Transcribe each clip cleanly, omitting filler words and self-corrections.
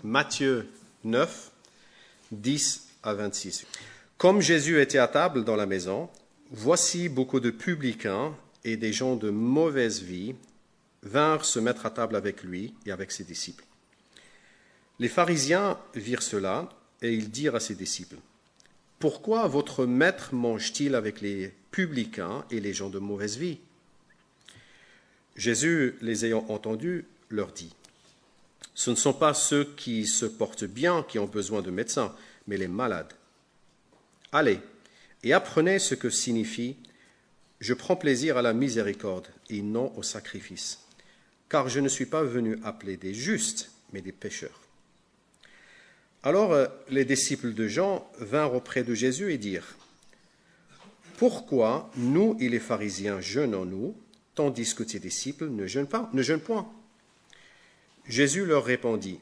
Matthieu 9, 10 à 26. Comme Jésus était à table dans la maison, voici beaucoup de publicains et des gens de mauvaise vie vinrent se mettre à table avec lui et avec ses disciples. Les pharisiens virent cela et ils dirent à ses disciples, « Pourquoi votre maître mange-t-il avec les publicains et les gens de mauvaise vie ?» Jésus, les ayant entendus, leur dit, « Ce ne sont pas ceux qui se portent bien qui ont besoin de médecins, mais les malades. Allez et apprenez ce que signifie « Je prends plaisir à la miséricorde et non au sacrifice, car je ne suis pas venu appeler des justes, mais des pécheurs. » Alors les disciples de Jean vinrent auprès de Jésus et dirent, « Pourquoi nous et les pharisiens jeûnons-nous, tandis que tes disciples ne jeûnent point ?» Jésus leur répondit,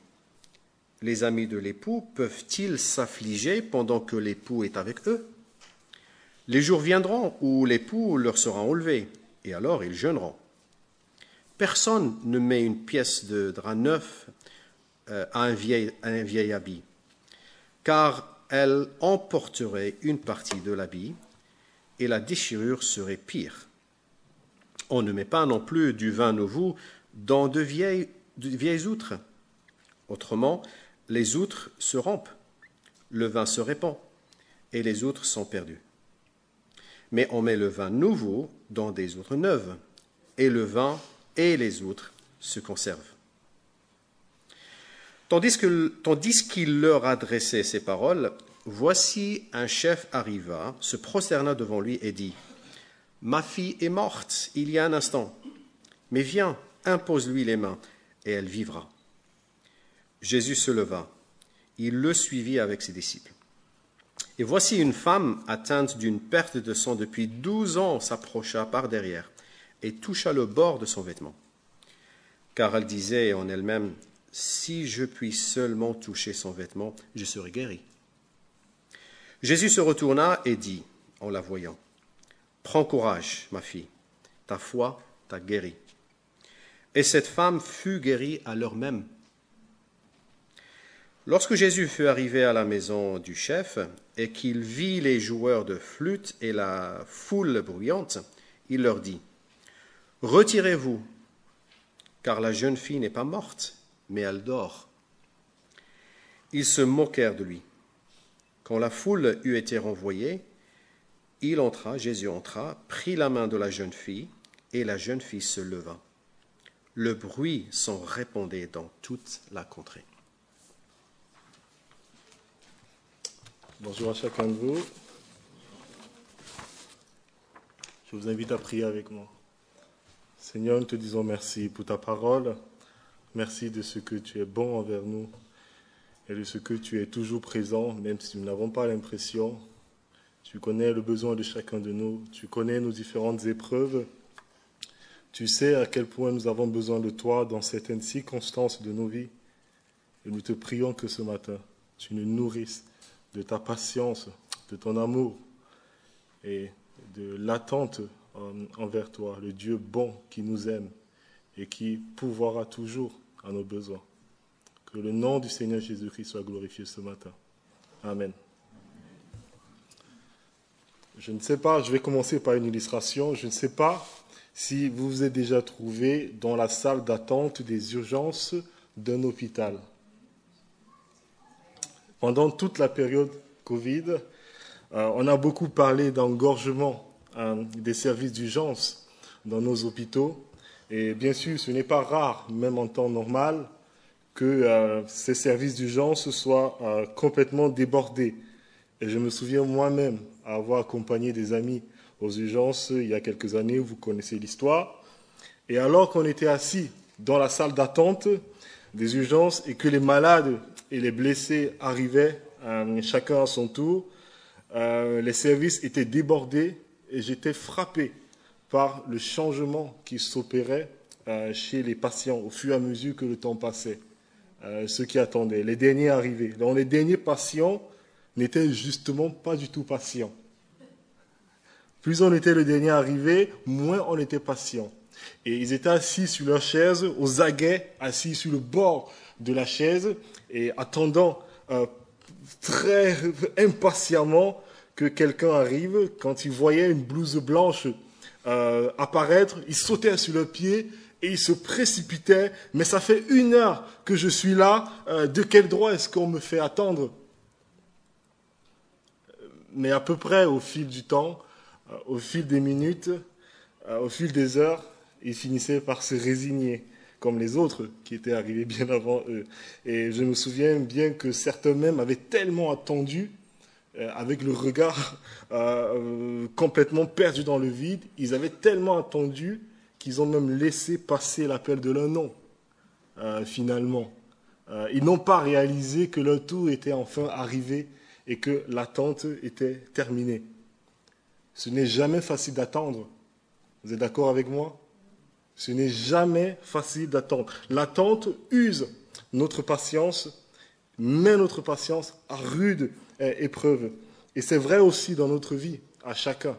« Les amis de l'époux peuvent-ils s'affliger pendant que l'époux est avec eux? Les jours viendront où l'époux leur sera enlevé, et alors ils jeûneront. Personne ne met une pièce de drap neuf à un vieil habit, car elle emporterait une partie de l'habit, et la déchirure serait pire. On ne met pas non plus du vin nouveau dans de vieilles outres. Autrement, les outres se rompent, le vin se répand, et les outres sont perdues. Mais on met le vin nouveau dans des outres neuves, et le vin et les outres se conservent. » Tandis qu'il leur adressait ces paroles, voici un chef arriva, se prosterna devant lui et dit, « Ma fille est morte il y a un instant, mais viens, impose-lui les mains, et elle vivra. » Jésus se leva, il le suivit avec ses disciples. Et voici une femme atteinte d'une perte de sang depuis 12 ans s'approcha par derrière et toucha le bord de son vêtement. Car elle disait en elle-même, « Si je puis seulement toucher son vêtement, je serai guérie. » Jésus se retourna et dit, en la voyant, « Prends courage, ma fille, ta foi t'a guérie. » Et cette femme fut guérie à l'heure même. Lorsque Jésus fut arrivé à la maison du chef et qu'il vit les joueurs de flûte et la foule bruyante, il leur dit, « Retirez-vous, car la jeune fille n'est pas morte, mais elle dort. » Ils se moquèrent de lui. Quand la foule eut été renvoyée, Jésus entra, prit la main de la jeune fille, et la jeune fille se leva. Le bruit s'en répandait dans toute la contrée. Bonjour à chacun de vous. Je vous invite à prier avec moi. Seigneur, nous te disons merci pour ta parole. Merci de ce que tu es bon envers nous et de ce que tu es toujours présent, même si nous n'avons pas l'impression. Tu connais le besoin de chacun de nous. Tu connais nos différentes épreuves. Tu sais à quel point nous avons besoin de toi dans certaines circonstances de nos vies. Et nous te prions que ce matin, tu nous nourrisses de ta patience, de ton amour et de l'attente envers toi, le Dieu bon qui nous aime et qui pourvoira toujours à nos besoins. Que le nom du Seigneur Jésus-Christ soit glorifié ce matin. Amen. Je ne sais pas, je vais commencer par une illustration. Je ne sais pas si vous vous êtes déjà trouvé dans la salle d'attente des urgences d'un hôpital. Pendant toute la période Covid, on a beaucoup parlé d'engorgement des services d'urgence dans nos hôpitaux. Et bien sûr, ce n'est pas rare, même en temps normal, que ces services d'urgence soient complètement débordés. Et je me souviens moi-même avoir accompagné des amis aux urgences il y a quelques années, vous connaissez l'histoire. Et alors qu'on était assis dans la salle d'attente des urgences et que les malades et les blessés arrivaient chacun à son tour, les services étaient débordés et j'étais frappé par le changement qui s'opérait chez les patients au fur et à mesure que le temps passait. Ceux qui attendaient, les derniers arrivés. Donc les derniers patients n'étaient justement pas du tout patients. Plus on était le dernier arrivé, moins on était patient. Et ils étaient assis sur leur chaise, aux aguets, assis sur le bord de la chaise, et attendant très impatiemment que quelqu'un arrive. Quand ils voyaient une blouse blanche apparaître, ils sautaient sur leurs pieds et ils se précipitaient. Mais ça fait 1 heure que je suis là, de quel droit est-ce qu'on me fait attendre? Mais à peu près au fil du temps, au fil des minutes, au fil des heures, ils finissaient par se résigner, comme les autres qui étaient arrivés bien avant eux. Et je me souviens bien que certains même avaient tellement attendu, avec le regard complètement perdu dans le vide, ils avaient tellement attendu qu'ils ont même laissé passer l'appel de leur nom, finalement. Ils n'ont pas réalisé que leur tour était enfin arrivé et que l'attente était terminée. Ce n'est jamais facile d'attendre. Vous êtes d'accord avec moi? Ce n'est jamais facile d'attendre. L'attente use notre patience, met notre patience à rude épreuve. Et c'est vrai aussi dans notre vie, à chacun.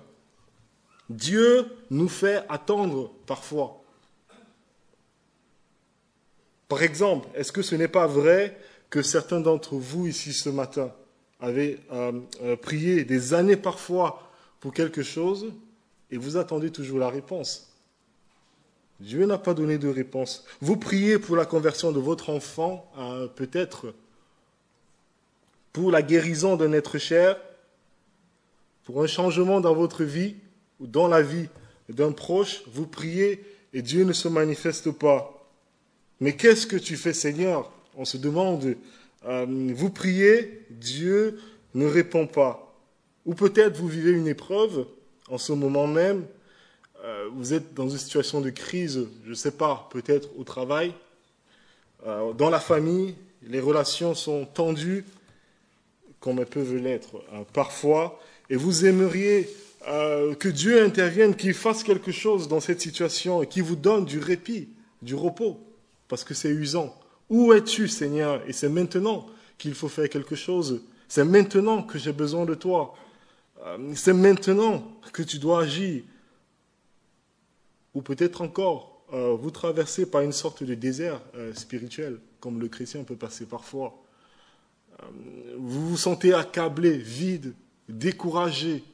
Dieu nous fait attendre parfois. Par exemple, est-ce que ce n'est pas vrai que certains d'entre vous ici ce matin avaient prié des années parfois pour quelque chose et vous attendez toujours la réponse? Dieu n'a pas donné de réponse. Vous priez pour la conversion de votre enfant, peut-être, pour la guérison d'un être cher, pour un changement dans votre vie ou dans la vie d'un proche, vous priez et Dieu ne se manifeste pas. Mais qu'est-ce que tu fais, Seigneur? On se demande. Vous priez, Dieu ne répond pas. Ou peut-être vous vivez une épreuve en ce moment même. Vous êtes dans une situation de crise, je ne sais pas, peut-être au travail, dans la famille, les relations sont tendues, comme elles peuvent l'être parfois, et vous aimeriez que Dieu intervienne, qu'il fasse quelque chose dans cette situation et qu'il vous donne du répit, du repos, parce que c'est usant. Où es-tu, Seigneur? Et c'est maintenant qu'il faut faire quelque chose. C'est maintenant que j'ai besoin de toi. C'est maintenant que tu dois agir. Ou peut-être encore, vous traversez par une sorte de désert spirituel, comme le chrétien peut passer parfois. Vous vous sentez accablé, vide, découragé.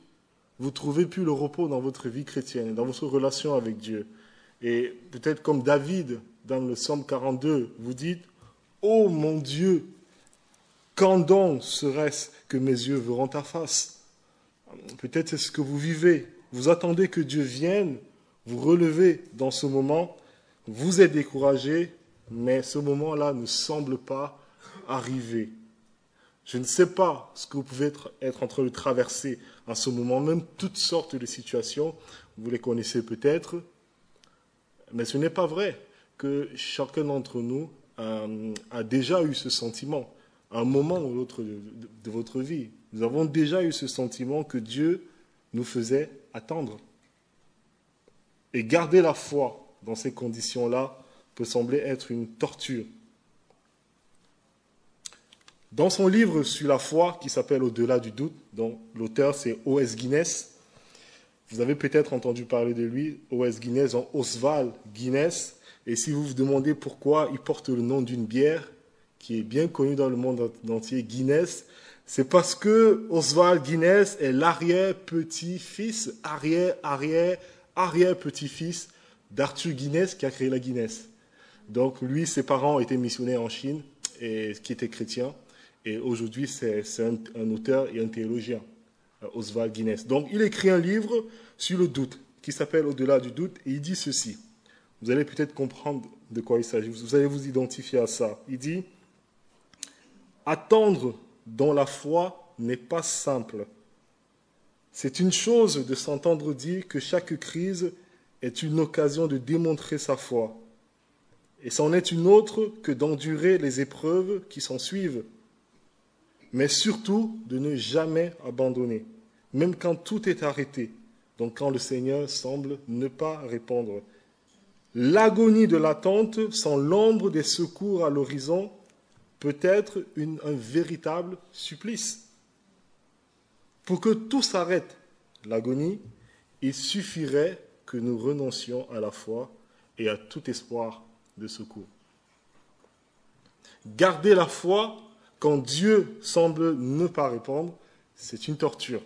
Vous ne trouvez plus le repos dans votre vie chrétienne, dans votre relation avec Dieu. Et peut-être comme David, dans le psaume 42, vous dites « Oh mon Dieu, quand donc serait-ce que mes yeux verront ta face ?» Peut-être c'est ce que vous vivez. Vous attendez que Dieu vienne vous relevez dans ce moment, vous êtes découragé, mais ce moment-là ne semble pas arriver. Je ne sais pas ce que vous pouvez être en train de traverser en ce moment, même toutes sortes de situations, vous les connaissez peut-être, mais ce n'est pas vrai que chacun d'entre nous a déjà eu ce sentiment, à un moment ou l'autre de votre vie. Nous avons déjà eu ce sentiment que Dieu nous faisait attendre. Et garder la foi dans ces conditions-là peut sembler être une torture. Dans son livre sur la foi, qui s'appelle Au-delà du doute, dont l'auteur c'est O.S. Guinness, vous avez peut-être entendu parler de lui, O.S. Guinness, Oswald Guinness, et si vous vous demandez pourquoi il porte le nom d'une bière qui est bien connue dans le monde entier, Guinness, c'est parce que Oswald Guinness est l'arrière-petit-fils, arrière-petit-fils d'Arthur Guinness qui a créé la Guinness. Donc lui, ses parents étaient missionnaires en Chine, et qui étaient chrétiens, et aujourd'hui c'est un auteur et un théologien, Oswald Guinness. Donc il écrit un livre sur le doute, qui s'appelle Au-delà du doute, et il dit ceci. Vous allez peut-être comprendre de quoi il s'agit, vous allez vous identifier à ça. Il dit « Attendre dans la foi n'est pas simple. C'est une chose de s'entendre dire que chaque crise est une occasion de démontrer sa foi. Et c'en est une autre que d'endurer les épreuves qui s'en suivent. Mais surtout de ne jamais abandonner, même quand tout est arrêté, donc quand le Seigneur semble ne pas répondre. L'agonie de l'attente, sans l'ombre des secours à l'horizon, peut être un véritable supplice. Pour que tout s'arrête, l'agonie, il suffirait que nous renoncions à la foi et à tout espoir de secours. Garder la foi quand Dieu semble ne pas répondre, c'est une torture.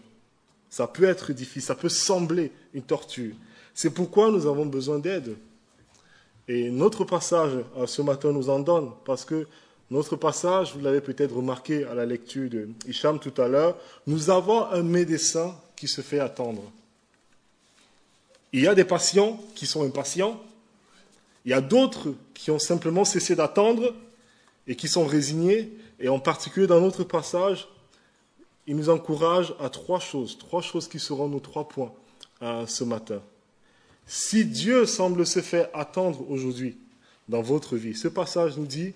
Ça peut être difficile, ça peut sembler une torture. C'est pourquoi nous avons besoin d'aide. Et notre passage ce matin nous en donne, parce que notre passage, vous l'avez peut-être remarqué à la lecture de Hicham tout à l'heure, nous avons un médecin qui se fait attendre. Il y a des patients qui sont impatients, il y a d'autres qui ont simplement cessé d'attendre et qui sont résignés, et en particulier dans notre passage, il nous encourage à trois choses qui seront nos 3 points ce matin. Si Dieu semble se faire attendre aujourd'hui dans votre vie, ce passage nous dit,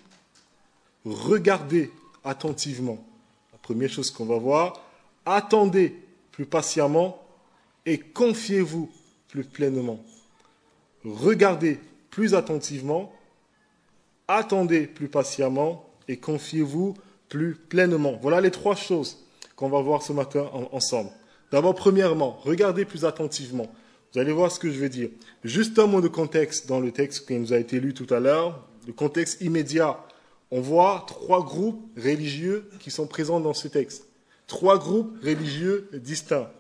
regardez attentivement. La première chose qu'on va voir, attendez plus patiemment et confiez-vous plus pleinement. Regardez plus attentivement, attendez plus patiemment et confiez-vous plus pleinement. Voilà les 3 choses qu'on va voir ce matin ensemble. D'abord, premièrement, regardez plus attentivement. Vous allez voir ce que je veux dire. Juste un mot de contexte dans le texte qui nous a été lu tout à l'heure. Le contexte immédiat. On voit 3 groupes religieux qui sont présents dans ce texte. 3 groupes religieux distincts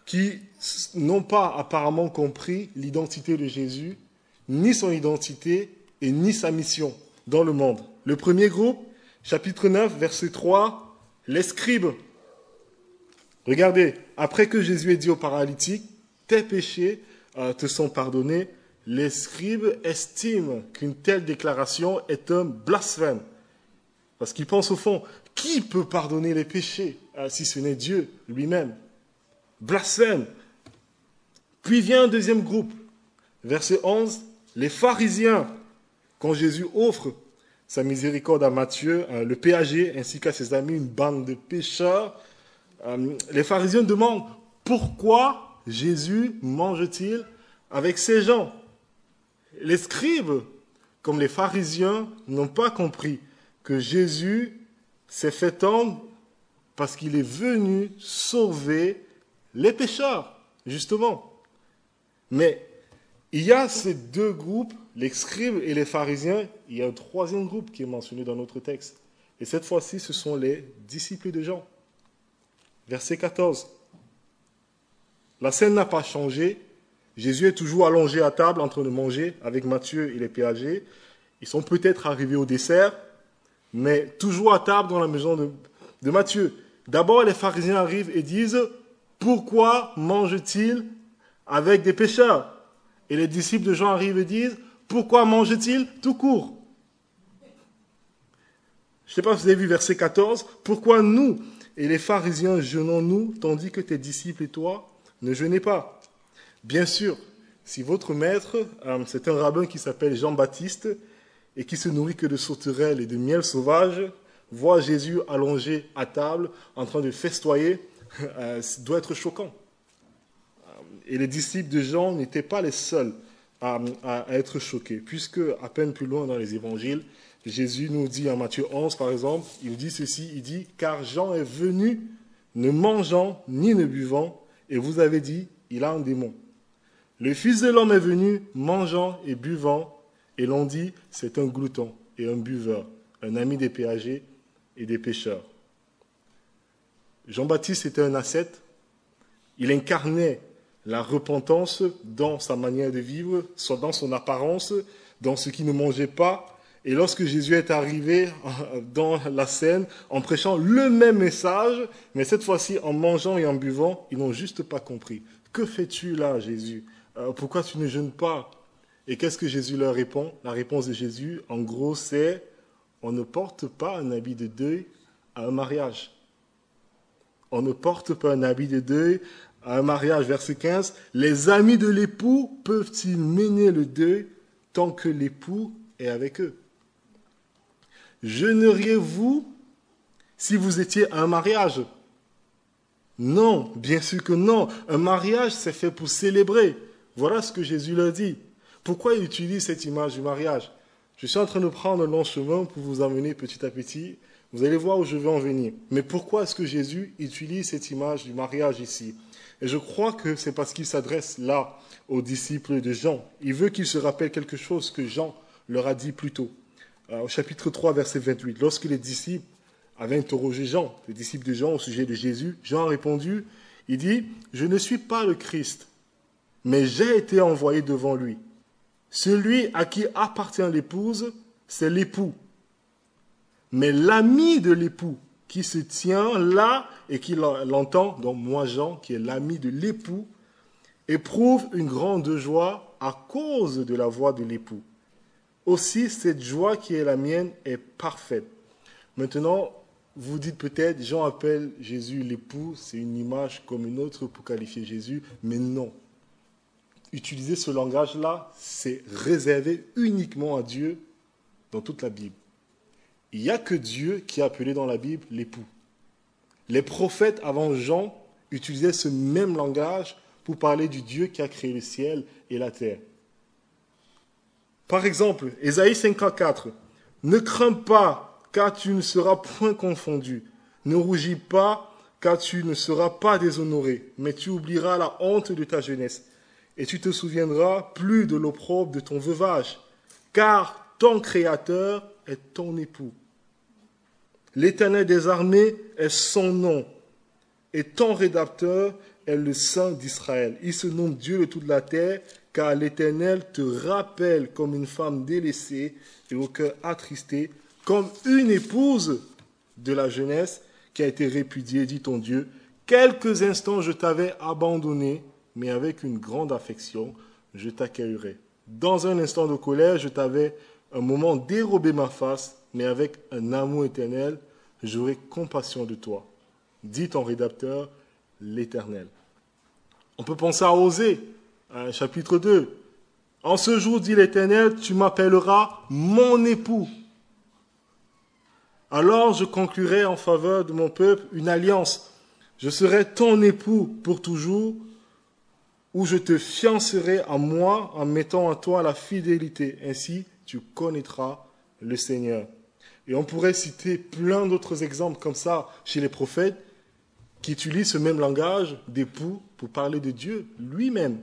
qui n'ont pas apparemment compris l'identité de Jésus, ni son identité et ni sa mission dans le monde. Le premier groupe, chapitre 9, verset 3, les scribes. Regardez, après que Jésus ait dit au paralytique, tes péchés te sont pardonnés, les scribes estiment qu'une telle déclaration est un blasphème. Parce qu'ils pensent au fond, qui peut pardonner les péchés si ce n'est Dieu lui-même? Blasphème. Puis vient un deuxième groupe, verset 11, les pharisiens, quand Jésus offre sa miséricorde à Matthieu, le péager, ainsi qu'à ses amis, une bande de pécheurs, les pharisiens demandent pourquoi Jésus mange-t-il avec ces gens? Les scribes, comme les pharisiens, n'ont pas compris que Jésus s'est fait homme parce qu'il est venu sauver les pécheurs, justement. Mais il y a ces 2 groupes, les scribes et les pharisiens, il y a un 3e groupe qui est mentionné dans notre texte. Et cette fois-ci, ce sont les disciples de Jean. Verset 14. La scène n'a pas changé. Jésus est toujours allongé à table en train de manger avec Matthieu et les péagers. Ils sont peut-être arrivés au dessert, mais toujours à table dans la maison de Matthieu. D'abord, les pharisiens arrivent et disent « Pourquoi mange-t-il avec des pécheurs ?» Et les disciples de Jean arrivent et disent « Pourquoi mange-t-il tout court ?» Je ne sais pas si vous avez vu verset 14. « Pourquoi nous et les pharisiens jeûnons-nous, tandis que tes disciples et toi ne jeûnez pas ?» Bien sûr, si votre maître, c'est un rabbin qui s'appelle Jean-Baptiste et qui se nourrit que de sauterelles et de miel sauvage, voit Jésus allongé à table en train de festoyer, doit être choquant. Et les disciples de Jean n'étaient pas les seuls à être choqués, puisque à peine plus loin dans les évangiles, Jésus nous dit en Matthieu 11 par exemple, il dit ceci, il dit « Car Jean est venu ne mangeant ni ne buvant, et vous avez dit, il a un démon. Le Fils de l'homme est venu mangeant et buvant, et l'on dit, c'est un glouton et un buveur, un ami des péagers et des pécheurs. » Jean-Baptiste était un ascète, il incarnait la repentance dans sa manière de vivre, soit dans son apparence, dans ce qu'il ne mangeait pas. Et lorsque Jésus est arrivé dans la scène, en prêchant le même message, mais cette fois-ci en mangeant et en buvant, ils n'ont juste pas compris. Que fais-tu là, Jésus? Pourquoi tu ne jeûnes pas? Et qu'est-ce que Jésus leur répond? La réponse de Jésus, en gros, c'est « On ne porte pas un habit de deuil à un mariage. » On ne porte pas un habit de deuil à un mariage. Verset 15, « Les amis de l'époux peuvent-ils mener le deuil tant que l'époux est avec eux? Jeûneriez-vous si vous étiez à un mariage? » Non, bien sûr que non. Un mariage, c'est fait pour célébrer. Voilà ce que Jésus leur dit. Pourquoi il utilise cette image du mariage? Je suis en train de prendre un long chemin pour vous amener petit à petit. Vous allez voir où je vais en venir. Mais pourquoi est-ce que Jésus utilise cette image du mariage ici? Et je crois que c'est parce qu'il s'adresse là aux disciples de Jean. Il veut qu'ils se rappellent quelque chose que Jean leur a dit plus tôt. Au chapitre 3, verset 28, lorsque les disciples avaient interrogé Jean, les disciples de Jean au sujet de Jésus, Jean a répondu, il dit, « Je ne suis pas le Christ, mais j'ai été envoyé devant lui. Celui à qui appartient l'épouse, c'est l'époux. Mais l'ami de l'époux qui se tient là et qui l'entend, donc moi Jean, qui est l'ami de l'époux, éprouve une grande joie à cause de la voix de l'époux. Aussi, cette joie qui est la mienne est parfaite. » Maintenant, vous dites peut-être, Jean appelle Jésus l'époux, c'est une image comme une autre pour qualifier Jésus, mais non. Utiliser ce langage-là, c'est réservé uniquement à Dieu dans toute la Bible. Il n'y a que Dieu qui a appelé dans la Bible l'époux. Les prophètes avant Jean utilisaient ce même langage pour parler du Dieu qui a créé le ciel et la terre. Par exemple, Ésaïe 54, « Ne crains pas, car tu ne seras point confondu. Ne rougis pas, car tu ne seras pas déshonoré, mais tu oublieras la honte de ta jeunesse. Et tu te souviendras plus de l'opprobre de ton veuvage, car ton Créateur est ton époux. L'Éternel des armées est son nom, et ton rédacteur est le Saint d'Israël. Il se nomme Dieu de toute la terre, car l'Éternel te rappelle comme une femme délaissée et au cœur attristé, comme une épouse de la jeunesse qui a été répudiée, dit ton Dieu. Quelques instants je t'avais abandonné, mais avec une grande affection, je t'accueillerai. Dans un instant de colère, je t'avais un moment dérobé ma face, mais avec un amour éternel, j'aurai compassion de toi. Dit ton rédacteur, l'Éternel. On peut penser à Osée, chapitre 2. En ce jour, dit l'Éternel, tu m'appelleras mon époux. Alors je conclurai en faveur de mon peuple une alliance. Je serai ton époux pour toujours, où je te fiancerai à moi en mettant à toi la fidélité. Ainsi, tu connaîtras le Seigneur. Et on pourrait citer plein d'autres exemples comme ça chez les prophètes qui utilisent ce même langage d'époux pour parler de Dieu lui-même.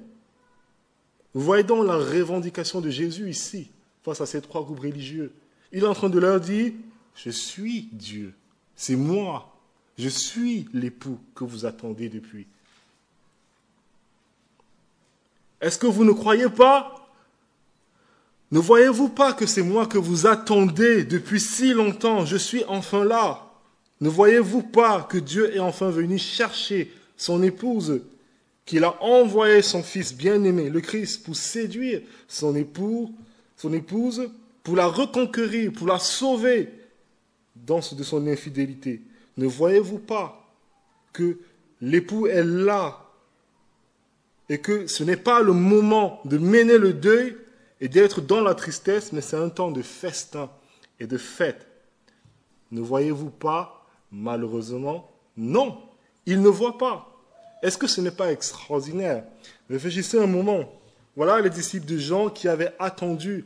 Vous voyez donc la revendication de Jésus ici, face à ces trois groupes religieux. Il est en train de leur dire, je suis Dieu, c'est moi, je suis l'époux que vous attendez depuis. Est-ce que vous ne croyez pas? Ne voyez-vous pas que c'est moi que vous attendez depuis si longtemps? Je suis enfin là. Ne voyez-vous pas que Dieu est enfin venu chercher son épouse, qu'il a envoyé son fils bien-aimé, le Christ, pour séduire son épouse, pour la reconquérir, pour la sauver de son infidélité? Ne voyez-vous pas que l'époux est là et que ce n'est pas le moment de mener le deuil et d'être dans la tristesse, mais c'est un temps de festin et de fête? Ne voyez-vous pas, malheureusement? Non, il ne voit pas. Est-ce que ce n'est pas extraordinaire? Réfléchissez un moment. Voilà les disciples de Jean qui avaient attendu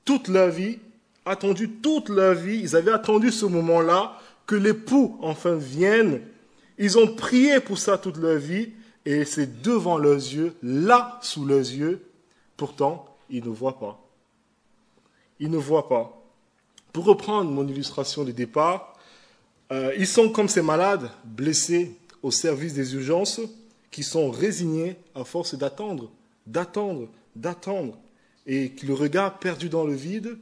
toute leur vie, ils avaient attendu ce moment-là, que l'époux enfin vienne. Ils ont prié pour ça toute leur vie, et c'est devant leurs yeux, là sous leurs yeux. Pourtant, ils ne voient pas. Ils ne voient pas. Pour reprendre mon illustration de départ, ils sont comme ces malades blessés au service des urgences qui sont résignés à force d'attendre, et qui le regard perdu dans le vide,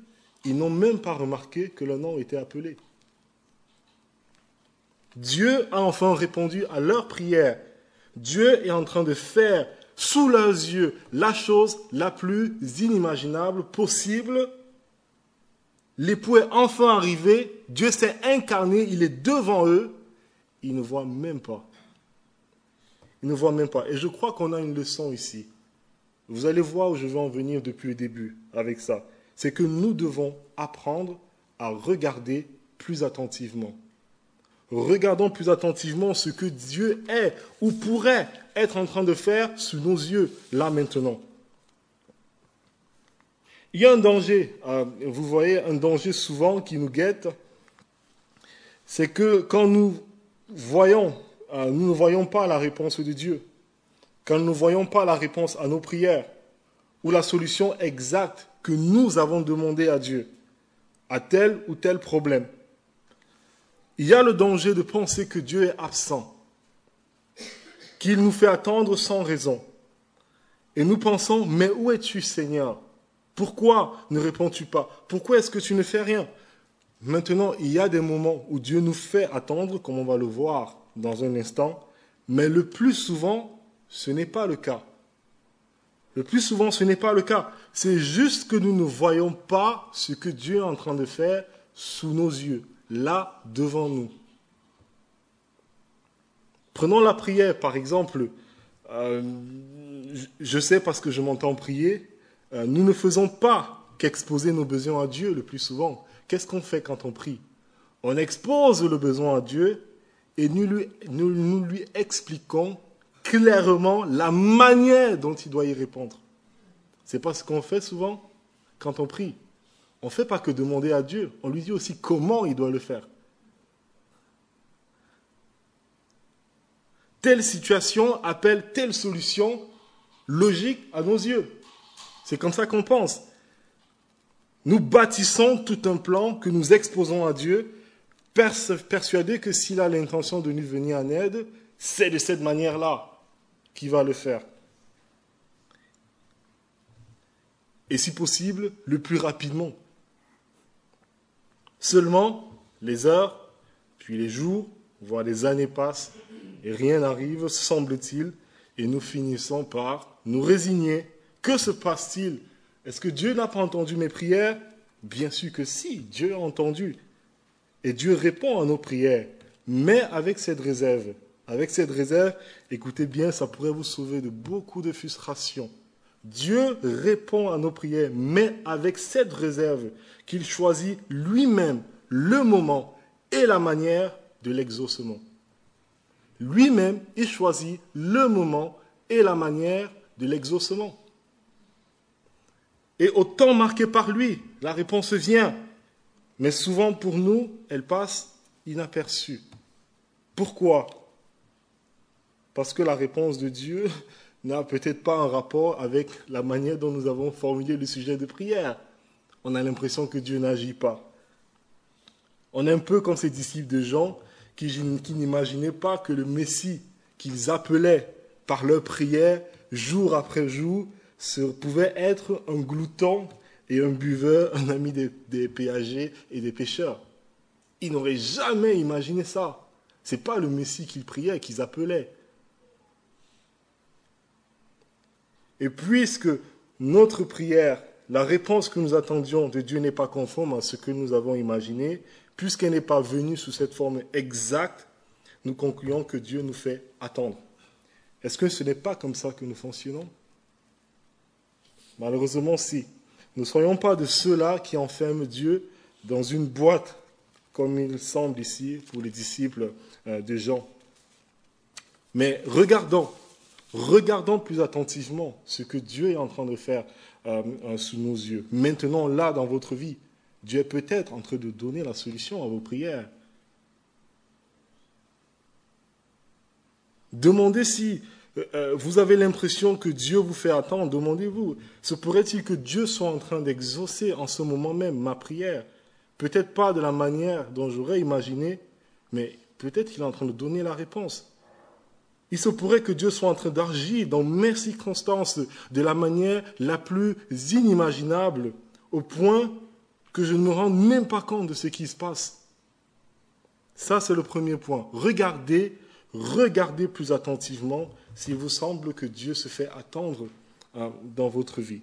ils n'ont même pas remarqué que leur nom était appelé. Dieu a enfin répondu à leur prière. Dieu est en train de faire sous leurs yeux la chose la plus inimaginable possible. L'époux est enfin arrivé, Dieu s'est incarné, il est devant eux, ils ne voient même pas. Ils ne voient même pas. Et je crois qu'on a une leçon ici. Vous allez voir où je vais en venir depuis le début avec ça. C'est que nous devons apprendre à regarder plus attentivement. Regardons plus attentivement ce que Dieu est ou pourrait être en train de faire sous nos yeux, là maintenant. Il y a un danger, vous voyez, un danger souvent qui nous guette, c'est que quand nous ne voyons pas la réponse de Dieu. quand nous ne voyons pas la réponse à nos prières ou la solution exacte que nous avons demandé à Dieu à tel ou tel problème. Il y a le danger de penser que Dieu est absent, qu'il nous fait attendre sans raison. Et nous pensons, mais où es-tu, Seigneur? Pourquoi ne réponds-tu pas? Pourquoi est-ce que tu ne fais rien? Maintenant, il y a des moments où Dieu nous fait attendre, comme on va le voir dans un instant, mais le plus souvent, ce n'est pas le cas. Le plus souvent, ce n'est pas le cas. C'est juste que nous ne voyons pas ce que Dieu est en train de faire sous nos yeux, là, devant nous. Prenons la prière, par exemple. Je sais parce que je m'entends prier, nous ne faisons pas qu'exposer nos besoins à Dieu le plus souvent. Qu'est-ce qu'on fait quand on prie? On expose le besoin à Dieu et nous lui expliquons clairement la manière dont il doit y répondre. C'est pas ce qu'on fait souvent quand on prie. On ne fait pas que demander à Dieu, on lui dit aussi comment il doit le faire. Telle situation appelle telle solution logique à nos yeux. C'est comme ça qu'on pense. Nous bâtissons tout un plan que nous exposons à Dieu, persuadés que s'il a l'intention de nous venir en aide, c'est de cette manière-là qu'il va le faire. Et si possible, le plus rapidement. Seulement, les heures, puis les jours, voire les années passent, et rien n'arrive, semble-t-il, et nous finissons par nous résigner. Que se passe-t-il? Est-ce que Dieu n'a pas entendu mes prières? Bien sûr que si, Dieu a entendu. Et Dieu répond à nos prières, mais avec cette réserve. Avec cette réserve, écoutez bien, ça pourrait vous sauver de beaucoup de frustration. Dieu répond à nos prières, mais avec cette réserve qu'il choisit lui-même le moment et la manière de l'exaucement. Lui-même, il choisit le moment et la manière de l'exaucement. Et au temps marqué par lui, la réponse vient. Mais souvent pour nous, elle passe inaperçue. Pourquoi? Parce que la réponse de Dieu n'a peut-être pas un rapport avec la manière dont nous avons formulé le sujet de prière. On a l'impression que Dieu n'agit pas. On est un peu comme ces disciples de Jean qui n'imaginaient pas que le Messie qu'ils appelaient par leur prière, jour après jour, pouvait être un glouton et un buveur, un ami des péagers et des pêcheurs. Ils n'auraient jamais imaginé ça. Ce n'est pas le Messie qu'ils priaient, qu'ils appelaient. Et puisque notre prière, la réponse que nous attendions de Dieu n'est pas conforme à ce que nous avons imaginé, puisqu'elle n'est pas venue sous cette forme exacte, nous concluons que Dieu nous fait attendre. Est-ce que ce n'est pas comme ça que nous fonctionnons? Malheureusement, si. Ne soyons pas de ceux-là qui enferment Dieu dans une boîte, comme il semble ici pour les disciples de Jean. Mais regardons plus attentivement ce que Dieu est en train de faire sous nos yeux. Maintenant, là, dans votre vie, Dieu est peut-être en train de donner la solution à vos prières. Demandez si vous avez l'impression que Dieu vous fait attendre, demandez-vous, se pourrait-il que Dieu soit en train d'exaucer en ce moment même ma prière? Peut-être pas de la manière dont j'aurais imaginé, mais peut-être qu'il est en train de donner la réponse. Il se pourrait que Dieu soit en train d'agir dans mes circonstances de la manière la plus inimaginable, au point que je ne me rende même pas compte de ce qui se passe. Ça, c'est le premier point. Regardez plus attentivement s'il vous semble que Dieu se fait attendre dans votre vie.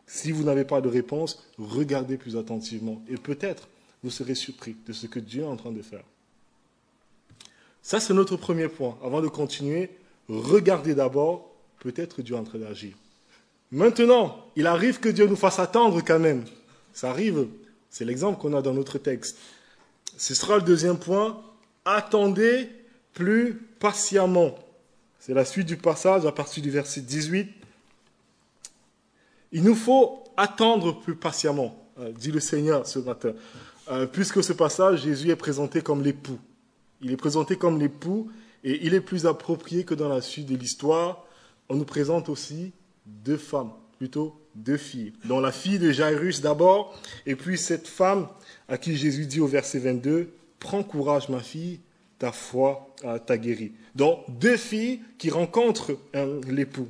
Si vous n'avez pas de réponse, regardez plus attentivement. Et peut-être vous serez surpris de ce que Dieu est en train de faire. Ça, c'est notre premier point. Avant de continuer, regardez d'abord, peut-être Dieu est en train d'agir. Maintenant, il arrive que Dieu nous fasse attendre quand même. Ça arrive, c'est l'exemple qu'on a dans notre texte. Ce sera le deuxième point. Attendez plus patiemment. C'est la suite du passage à partir du verset 18. Il nous faut attendre plus patiemment, dit le Seigneur ce matin. Puisque ce passage, Jésus est présenté comme l'époux. Il est présenté comme l'époux Et il est plus approprié que dans la suite de l'histoire, on nous présente aussi deux femmes, plutôt deux filles. Donc la fille de Jairus d'abord, et puis cette femme à qui Jésus dit au verset 22, « Prends courage ma fille, ta foi t'a guéri. » Donc deux filles qui rencontrent l'époux.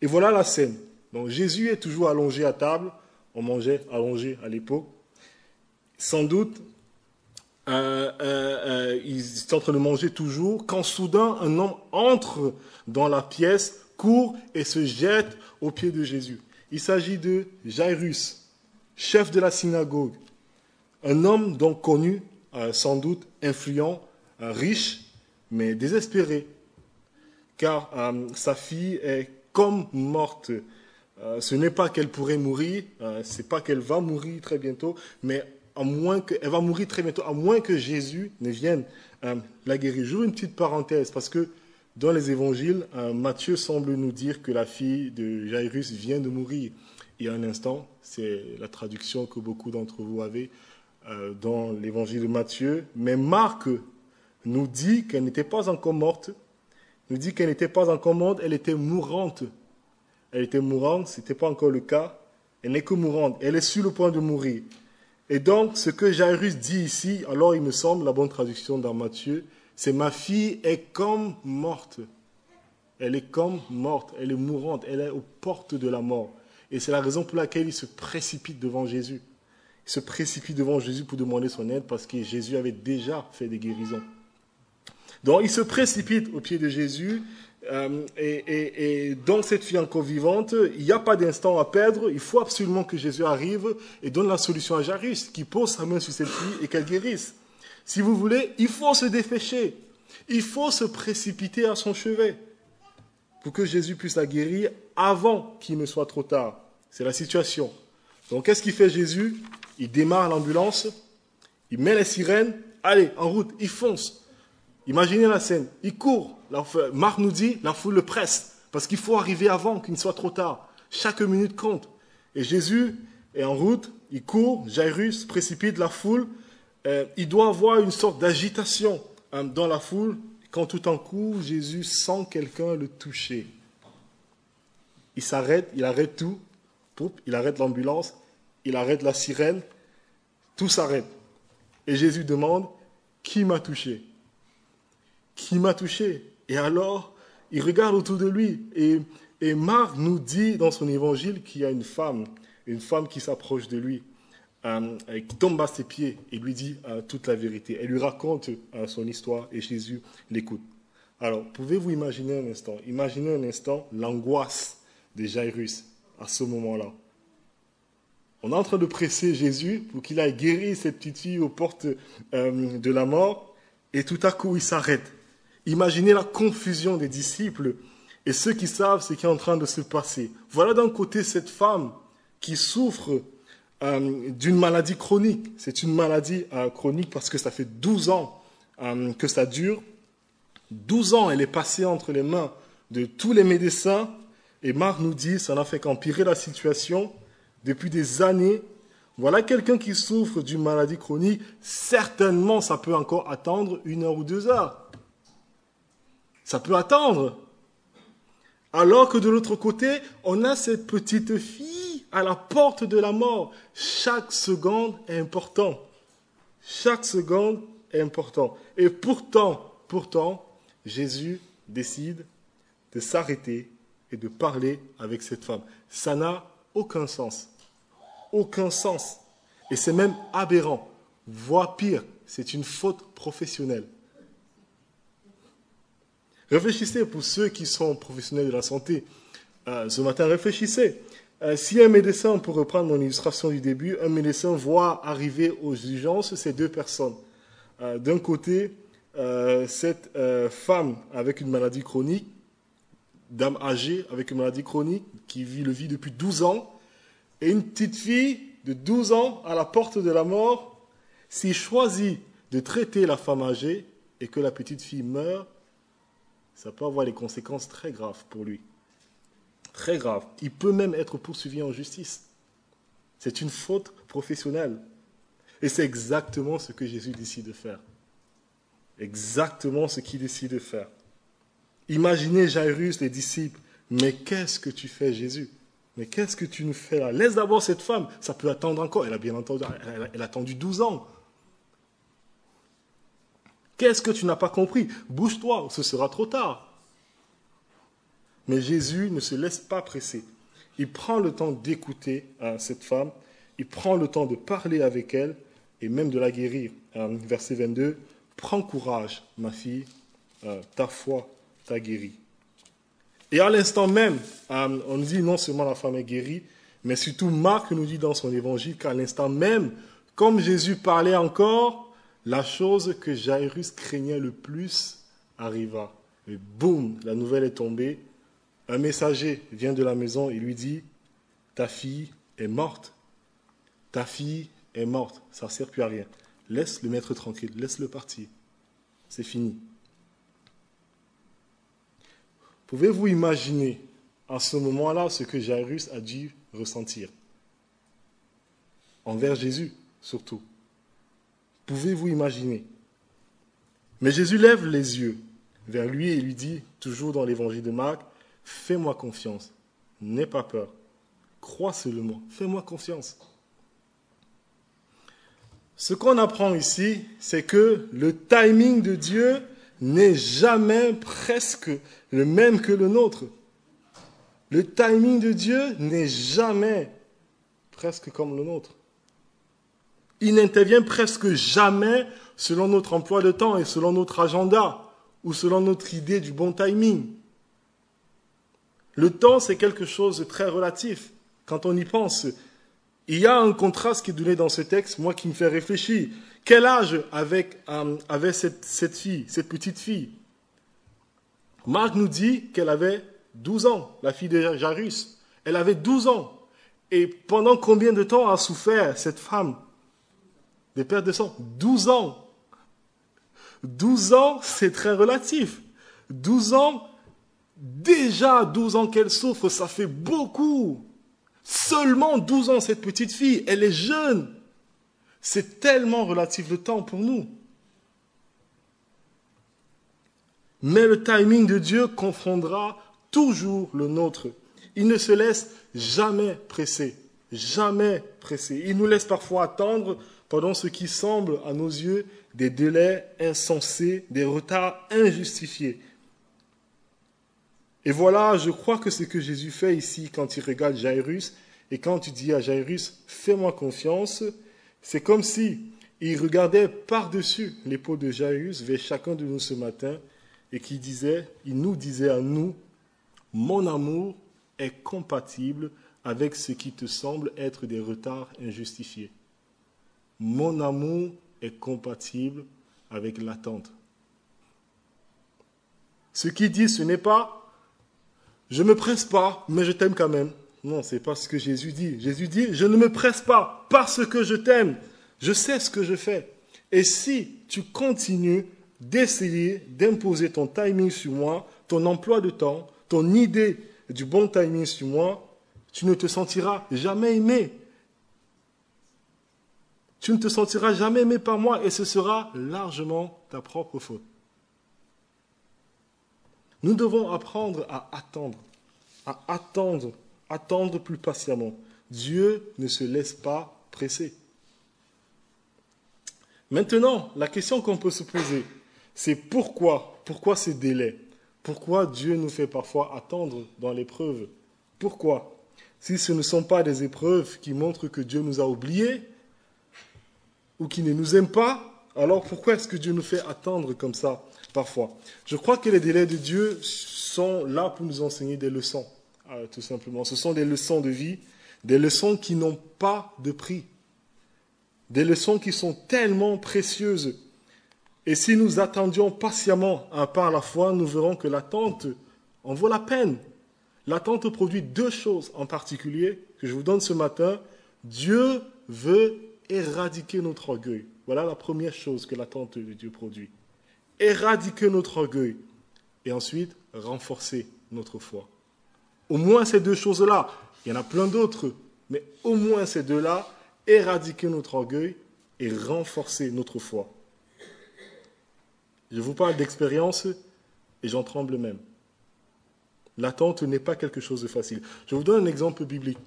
Et voilà la scène. Donc Jésus est toujours allongé à table, on mangeait allongé à l'époque. Sans doute, ils sont en train de manger toujours, quand soudain un homme entre dans la pièce, court et se jette aux pieds de Jésus. Il s'agit de Jairus, chef de la synagogue, un homme donc connu, sans doute influent, riche, mais désespéré, car sa fille est comme morte. Ce n'est pas qu'elle pourrait mourir, c'est pas qu'elle va mourir très bientôt, mais elle va mourir très bientôt, à moins que Jésus ne vienne la guérir. J'ouvre une petite parenthèse, parce que dans les évangiles, Matthieu semble nous dire que la fille de Jairus vient de mourir. Il y a un instant, c'est la traduction que beaucoup d'entre vous avez dans l'évangile de Matthieu, mais Marc nous dit qu'elle n'était pas encore morte, nous dit qu'elle n'était pas encore morte, elle était mourante. Elle était mourante, ce n'était pas encore le cas, elle n'est que mourante, elle est sur le point de mourir. Et donc, ce que Jairus dit ici, alors il me semble, la bonne traduction dans Matthieu, c'est « ma fille est comme morte ». Elle est comme morte, elle est mourante, elle est aux portes de la mort. Et c'est la raison pour laquelle il se précipite devant Jésus. Il se précipite devant Jésus pour demander son aide parce que Jésus avait déjà fait des guérisons. Donc, il se précipite au pied de Jésus et dans cette fille encore vivante, il n'y a pas d'instant à perdre. Il faut absolument que Jésus arrive et donne la solution à Jairus, qui pose sa main sur cette fille et qu'elle guérisse. Si vous voulez, il faut se dépêcher. Il faut se précipiter à son chevet pour que Jésus puisse la guérir avant qu'il ne soit trop tard. C'est la situation. Donc, qu'est-ce qu'il fait Jésus? Il démarre l'ambulance, il met les sirènes, allez, en route, il fonce. Imaginez la scène, il court. Marc nous dit, la foule le presse, parce qu'il faut arriver avant qu'il ne soit trop tard. Chaque minute compte. Et Jésus est en route, il court, Jairus précipite la foule. Il doit avoir une sorte d'agitation dans la foule, quand tout en coup, Jésus sent quelqu'un le toucher. Il s'arrête, il arrête tout, il arrête l'ambulance, il arrête la sirène, tout s'arrête. Et Jésus demande, qui m'a touché? Qui m'a touché? Et alors, il regarde autour de lui. Et Marc nous dit dans son évangile qu'il y a une femme qui s'approche de lui, qui tombe à ses pieds et lui dit toute la vérité. Elle lui raconte son histoire et Jésus l'écoute. Alors, pouvez-vous imaginer un instant l'angoisse de Jairus à ce moment-là. On est en train de presser Jésus pour qu'il aille guérir cette petite fille aux portes de la mort et tout à coup il s'arrête. Imaginez la confusion des disciples et ceux qui savent ce qui est en train de se passer. Voilà d'un côté cette femme qui souffre d'une maladie chronique. C'est une maladie chronique parce que ça fait 12 ans que ça dure. 12 ans, elle est passée entre les mains de tous les médecins. Et Marc nous dit, ça n'a fait qu'empirer la situation depuis des années. Voilà quelqu'un qui souffre d'une maladie chronique. Certainement, ça peut encore attendre 1 heure ou 2 heures. Ça peut attendre. Alors que de l'autre côté, on a cette petite fille à la porte de la mort. Chaque seconde est important. Chaque seconde est important. Et pourtant, Jésus décide de s'arrêter et de parler avec cette femme. Ça n'a aucun sens. Aucun sens. Et c'est même aberrant. Voire pire, c'est une faute professionnelle. Réfléchissez pour ceux qui sont professionnels de la santé. Ce matin, réfléchissez. Si un médecin, pour reprendre mon illustration du début, un médecin voit arriver aux urgences ces 2 personnes. D'un côté, cette femme avec une maladie chronique, dame âgée avec une maladie chronique, qui le vit depuis 12 ans, et une petite fille de 12 ans à la porte de la mort. S'il choisit de traiter la femme âgée et que la petite fille meurt, ça peut avoir des conséquences très graves pour lui. Très graves. Il peut même être poursuivi en justice. C'est une faute professionnelle. Et c'est exactement ce que Jésus décide de faire. Exactement ce qu'il décide de faire. Imaginez Jairus, les disciples. Mais qu'est-ce que tu fais, Jésus? Mais qu'est-ce que tu nous fais là? Laisse d'abord cette femme, ça peut attendre encore. Elle a bien entendu, elle a attendu 12 ans. Qu'est-ce que tu n'as pas compris? Bouge-toi, ce sera trop tard. Mais Jésus ne se laisse pas presser. Il prend le temps d'écouter cette femme, il prend le temps de parler avec elle et même de la guérir. Verset 22, « Prends courage, ma fille, ta foi t'a guérie. » Et à l'instant même, on nous dit non seulement la femme est guérie, mais surtout Marc nous dit dans son évangile qu'à l'instant même, comme Jésus parlait encore, la chose que Jairus craignait le plus arriva. Et boum, la nouvelle est tombée. Un messager vient de la maison et lui dit « Ta fille est morte. Ta fille est morte. Ça ne sert plus à rien. Laisse le maître tranquille. Laisse-le partir. C'est fini. » Pouvez-vous imaginer à ce moment-là ce que Jairus a dû ressentir? Envers Jésus, surtout. Pouvez-vous imaginer? Mais Jésus lève les yeux vers lui et lui dit, toujours dans l'évangile de Marc, « Fais-moi confiance, n'aie pas peur, crois seulement, fais-moi confiance. » Ce qu'on apprend ici, c'est que le timing de Dieu n'est jamais presque le même que le nôtre. Le timing de Dieu n'est jamais presque comme le nôtre. Il n'intervient presque jamais selon notre emploi de temps et selon notre agenda ou selon notre idée du bon timing. Le temps, c'est quelque chose de très relatif. Quand on y pense, il y a un contraste qui est donné dans ce texte, moi, qui me fait réfléchir. Quel âge avait cette fille, cette petite fille? Marc nous dit qu'elle avait 12 ans, la fille de Jairus. Elle avait 12 ans. Et pendant combien de temps a souffert cette femme des pertes de sang? 12 ans. 12 ans, c'est très relatif. 12 ans, déjà 12 ans qu'elle souffre, ça fait beaucoup. Seulement 12 ans, cette petite fille, elle est jeune. C'est tellement relatif le temps pour nous. Mais le timing de Dieu confondra toujours le nôtre. Il ne se laisse jamais presser. Jamais presser. Il nous laisse parfois attendre pendant ce qui semble à nos yeux des délais insensés, des retards injustifiés. Et voilà, je crois que ce que Jésus fait ici quand il regarde Jairus et quand il dit à Jairus, fais-moi confiance, c'est comme si il regardait par-dessus l'épaule de Jairus vers chacun de nous ce matin et il nous disait à nous, mon amour est compatible avec ce qui te semble être des retards injustifiés. Mon amour est compatible avec l'attente. Ce qu'il dit, ce n'est pas je ne me presse pas, mais je t'aime quand même. Non, ce n'est pas ce que Jésus dit. Jésus dit, je ne me presse pas parce que je t'aime. Je sais ce que je fais. Et si tu continues d'essayer d'imposer ton timing sur moi, ton emploi de temps, ton idée du bon timing sur moi, tu ne te sentiras jamais aimé. Tu ne te sentiras jamais aimé par moi et ce sera largement ta propre faute. Nous devons apprendre à attendre plus patiemment. Dieu ne se laisse pas presser. Maintenant, la question qu'on peut se poser, c'est pourquoi ces délais? Pourquoi Dieu nous fait parfois attendre dans l'épreuve? Pourquoi? Si ce ne sont pas des épreuves qui montrent que Dieu nous a oubliés ou qui ne nous aime pas, alors pourquoi est-ce que Dieu nous fait attendre comme ça parfois? Je crois que les délais de Dieu sont là pour nous enseigner des leçons, tout simplement. Ce sont des leçons de vie, des leçons qui n'ont pas de prix, des leçons qui sont tellement précieuses. Et si nous attendions patiemment par la foi, nous verrons que l'attente en vaut la peine. L'attente produit deux choses en particulier que je vous donne ce matin. Dieu veut éradiquer notre orgueil. Voilà la première chose que l'attente de Dieu produit. Éradiquer notre orgueil et ensuite renforcer notre foi. Au moins ces deux choses-là. Il y en a plein d'autres, mais au moins ces deux-là, éradiquer notre orgueil et renforcer notre foi. Je vous parle d'expérience et j'en tremble même. L'attente n'est pas quelque chose de facile. Je vous donne un exemple biblique,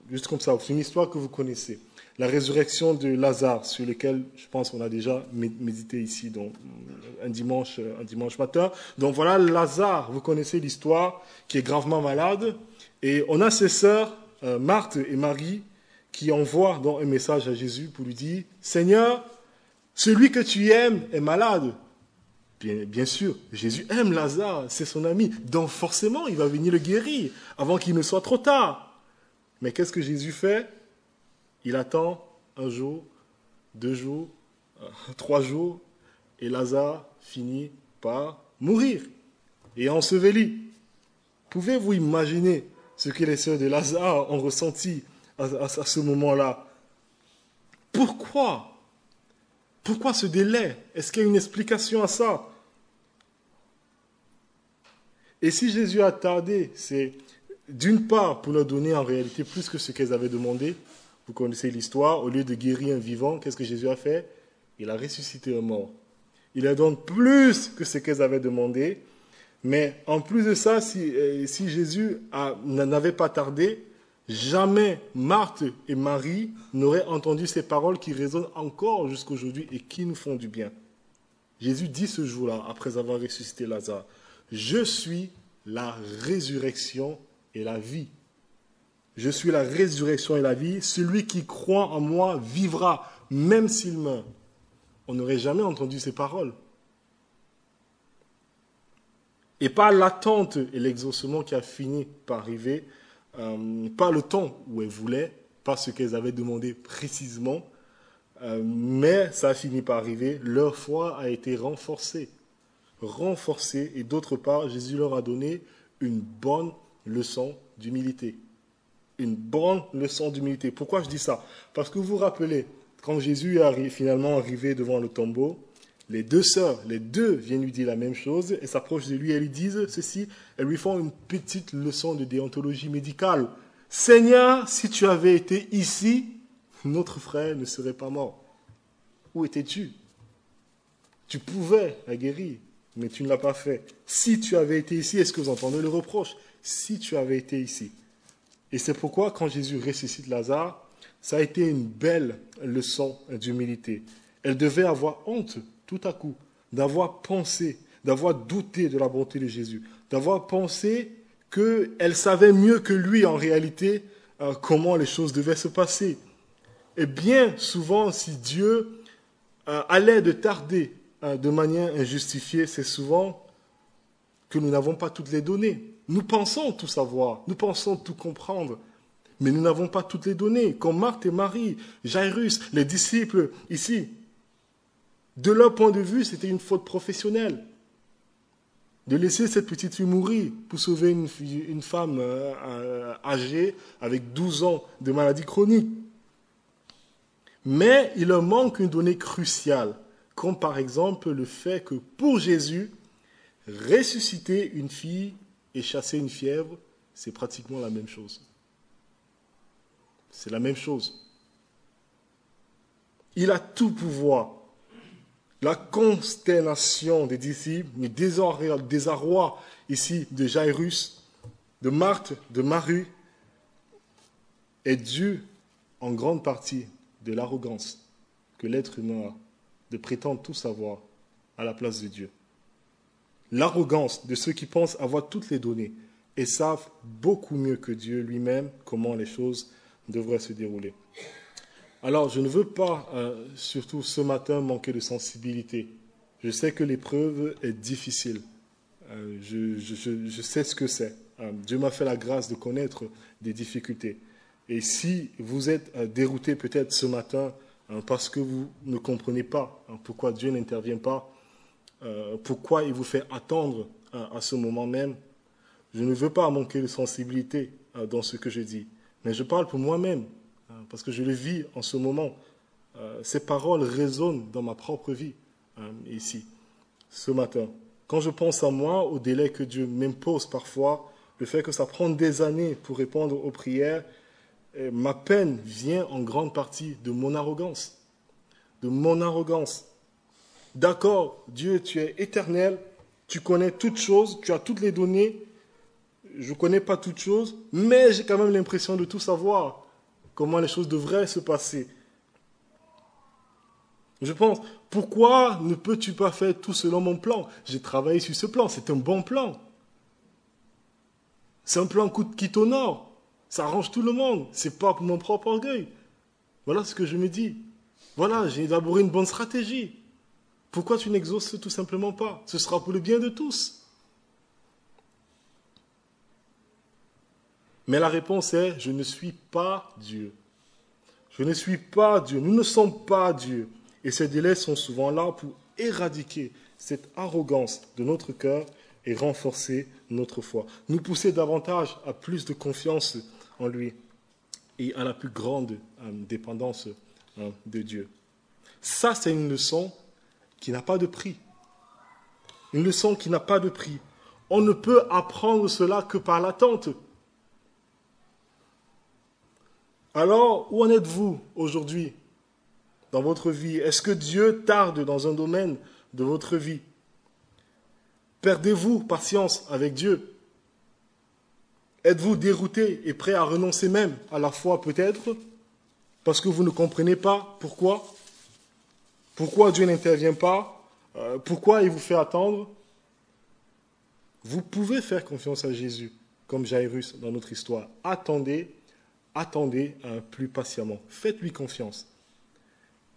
juste comme ça. C'est une histoire que vous connaissez. La résurrection de Lazare, sur laquelle je pense qu'on a déjà médité ici donc, un dimanche matin. Donc voilà, Lazare, vous connaissez l'histoire, qui est gravement malade. Et on a ses sœurs, Marthe et Marie, qui envoient donc un message à Jésus pour lui dire « Seigneur, celui que tu aimes est malade. » Bien sûr, Jésus aime Lazare, c'est son ami. Donc forcément, il va venir le guérir avant qu'il ne soit trop tard. Mais qu'est-ce que Jésus fait? Il attend 1 jour, 2 jours, 3 jours, et Lazare finit par mourir et enseveli. Pouvez-vous imaginer ce que les sœurs de Lazare ont ressenti à ce moment-là? Pourquoi? Pourquoi ce délai? Est-ce qu'il y a une explication à ça? Et si Jésus a tardé, c'est d'une part pour leur donner en réalité plus que ce qu'elles avaient demandé. Vous connaissez l'histoire, au lieu de guérir un vivant, qu'est-ce que Jésus a fait? Il a ressuscité un mort. Il leur donne plus que ce qu'elles avaient demandé. Mais en plus de ça, si Jésus n'avait pas tardé, jamais Marthe et Marie n'auraient entendu ces paroles qui résonnent encore jusqu'aujourd'hui et qui nous font du bien. Jésus dit ce jour-là, après avoir ressuscité Lazare, « Je suis la résurrection et la vie. Je suis la résurrection et la vie. Celui qui croit en moi vivra, même s'il meurt. » On n'aurait jamais entendu ces paroles. Et pas l'attente et l'exaucement qui a fini par arriver, pas le temps où elles voulaient, pas ce qu'elles avaient demandé précisément, mais ça a fini par arriver. Leur foi a été renforcée. Et d'autre part, Jésus leur a donné une bonne leçon d'humilité. Une bonne leçon d'humilité. Pourquoi je dis ça? Parce que vous vous rappelez, quand Jésus est finalement arrivé devant le tombeau, les deux sœurs, les deux viennent lui dire la même chose et s'approchent de lui et lui disent ceci. Elles lui font une petite leçon de déontologie médicale. « Seigneur, si tu avais été ici, notre frère ne serait pas mort. Où étais-tu? Tu pouvais la guérir, mais tu ne l'as pas fait. Si tu avais été ici, est-ce que vous entendez le reproche? Si tu avais été ici. » Et c'est pourquoi quand Jésus ressuscite Lazare, ça a été une belle leçon d'humilité. Elle devait avoir honte tout à coup, d'avoir pensé, d'avoir douté de la bonté de Jésus, d'avoir pensé qu'elle savait mieux que lui en réalité comment les choses devaient se passer. Et bien souvent, si Dieu allait de tarder de manière injustifiée, c'est souvent que nous n'avons pas toutes les données. Nous pensons tout savoir, nous pensons tout comprendre, mais nous n'avons pas toutes les données. Comme Marthe et Marie, Jairus, les disciples ici, de leur point de vue, c'était une faute professionnelle de laisser cette petite fille mourir pour sauver une femme âgée avec 12 ans de maladie chronique. Mais il leur manque une donnée cruciale, comme par exemple le fait que pour Jésus, ressusciter une fille et chasser une fièvre, c'est pratiquement la même chose. C'est la même chose. Il a tout pouvoir. La consternation des disciples, le désarroi ici de Jairus, de Marthe, de Marie, est dû en grande partie de l'arrogance que l'être humain a de prétendre tout savoir à la place de Dieu. L'arrogance de ceux qui pensent avoir toutes les données et savent beaucoup mieux que Dieu lui-même comment les choses devraient se dérouler. Alors, je ne veux pas, surtout ce matin, manquer de sensibilité. Je sais que l'épreuve est difficile. Je sais ce que c'est. Dieu m'a fait la grâce de connaître des difficultés. Et si vous êtes dérouté peut-être ce matin parce que vous ne comprenez pas pourquoi Dieu n'intervient pas, pourquoi il vous fait attendre à ce moment même, je ne veux pas manquer de sensibilité dans ce que je dis. Mais je parle pour moi-même. Parce que je le vis en ce moment. Ces paroles résonnent dans ma propre vie, ici, ce matin. Quand je pense à moi, au délai que Dieu m'impose parfois, le fait que ça prend des années pour répondre aux prières, ma peine vient en grande partie de mon arrogance. De mon arrogance. D'accord, Dieu, tu es éternel, tu connais toutes choses, tu as toutes les données. je ne connais pas toutes choses, mais j'ai quand même l'impression de tout savoir, comment les choses devraient se passer. Je pense, pourquoi ne peux-tu pas faire tout selon mon plan? J'ai travaillé sur ce plan, c'est un bon plan. C'est un plan qui t'honore. Ça arrange tout le monde. C'est pas pour mon propre orgueil. Voilà ce que je me dis. Voilà, j'ai élaboré une bonne stratégie. Pourquoi tu n'exauces tout simplement pas? Ce sera pour le bien de tous. Mais la réponse est, je ne suis pas Dieu. Je ne suis pas Dieu. Nous ne sommes pas Dieu. Et ces délais sont souvent là pour éradiquer cette arrogance de notre cœur et renforcer notre foi. Nous pousser davantage à plus de confiance en lui et à la plus grande dépendance de Dieu. Ça, c'est une leçon qui n'a pas de prix. Une leçon qui n'a pas de prix. On ne peut apprendre cela que par l'attente. Alors, où en êtes-vous aujourd'hui dans votre vie? Est-ce que Dieu tarde dans un domaine de votre vie? Perdez-vous patience avec Dieu? Êtes-vous dérouté et prêt à renoncer même à la foi peut-être parce que vous ne comprenez pas pourquoi? Pourquoi Dieu n'intervient pas? Pourquoi il vous fait attendre? Vous pouvez faire confiance à Jésus, comme Jairus dans notre histoire. Attendez plus patiemment. Faites-lui confiance.